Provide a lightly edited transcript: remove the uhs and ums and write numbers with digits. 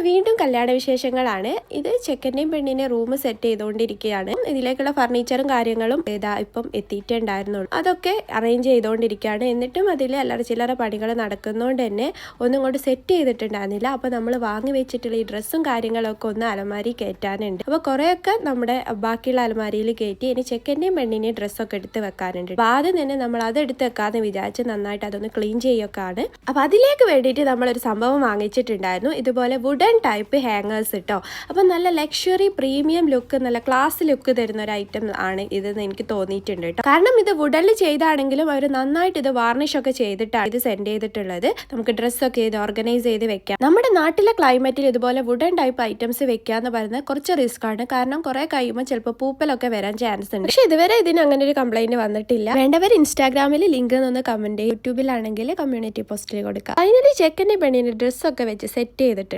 വീണ്ടും കല്യാണ വിശേഷങ്ങളാണ്. ഇത് ചെക്കൻ്റെയും പെണ്ണിൻ്റെ റൂം സെറ്റ് ചെയ്തുകൊണ്ടിരിക്കുകയാണ്. ഇതിലേക്കുള്ള ഫർണിച്ചറും കാര്യങ്ങളും ഇപ്പം എത്തിയിട്ടുണ്ടായിരുന്നുള്ളൂ. അതൊക്കെ അറേഞ്ച് ചെയ്തുകൊണ്ടിരിക്കുകയാണ്. എന്നിട്ടും അതിൽ അല്ലറ ചില്ലറ പണികൾ നടക്കുന്നതുകൊണ്ട് തന്നെ ഒന്നും കൊണ്ട് സെറ്റ് ചെയ്തിട്ടുണ്ടായിരുന്നില്ല. അപ്പോൾ നമ്മൾ വാങ്ങി വെച്ചിട്ടുള്ള ഈ ഡ്രസ്സും കാര്യങ്ങളൊക്കെ ഒന്ന് അലമാരി കയറ്റാനുണ്ട്. അപ്പോൾ കുറേയൊക്കെ നമ്മുടെ ബാക്കിയുള്ള അലമാരിയിൽ കയറ്റി ഇനി ചെക്കൻ്റെയും പെണ്ണിൻ്റെയും ഡ്രസ്സൊക്കെ എടുത്ത് വെക്കാനുണ്ട്. അപ്പോൾ ആദ്യം തന്നെ നമ്മൾ അത് എടുത്ത് വെക്കാമെന്ന് വിചാരിച്ച് നന്നായിട്ട് അതൊന്ന് ക്ലീൻ ചെയ്യുകയൊക്കെയാണ്. അപ്പോൾ അതിലേക്ക് വേണ്ടിയിട്ട് നമ്മളൊരു സംഭവം വാങ്ങിച്ചിട്ടുണ്ടായിരുന്നു. ഇതുപോലെ വുഡൻ ടൈപ്പ് ഹാങ്ങേഴ്സ് കേട്ടോ. അപ്പം നല്ല ലക്ഷറി പ്രീമിയം ലുക്ക്, നല്ല ക്ലാസ് ലുക്ക് തരുന്ന ഒരു ഐറ്റം ആണ് ഇതെന്ന് എനിക്ക് തോന്നിയിട്ടുണ്ട് കേട്ടോ. കാരണം ഇത് വുഡനിൽ ചെയ്താണെങ്കിലും അവർ നന്നായിട്ട് ഇത് വാർണിഷൊക്കെ ചെയ്തിട്ടാണ് ഇത് സെൻഡ് ചെയ്തിട്ടുള്ളത്. നമുക്ക് ഡ്രസ്സൊക്കെ ചെയ്ത് ഓർഗനൈസ് ചെയ്ത് വെക്കാം. നമ്മുടെ നാട്ടിലെ ക്ലൈമറ്റിൽ ഇതുപോലെ വുഡൻ ടൈപ്പ് ഐറ്റംസ് വെക്കുക എന്ന് പറയുന്നത് കുറച്ച് റിസ്ക് ആണ്. കാരണം കുറെ കഴിയുമ്പോൾ ചിലപ്പോൾ പൂപ്പലൊക്കെ വരാൻ ചാൻസ് ഉണ്ട്. പക്ഷെ ഇതുവരെ ഇതിന് അങ്ങനെ ഒരു കംപ്ലൈന്റ് വന്നിട്ടില്ല. വേണ്ടവർ ഇൻസ്റ്റാഗ്രാമിൽ ലിങ്ക് ഒന്ന് കമന്റ് ചെയ്യും. യൂട്യൂബിലാണെങ്കിൽ കമ്മ്യൂണിറ്റി പോസ്റ്റിൽ കൊടുക്കുക. ഫൈനലി ചെക്കൻ്റെ പെണ്ണിൻ്റെ ഡ്രസ്സൊക്കെ വെച്ച് സെറ്റ് ചെയ്തിട്ടുണ്ട്.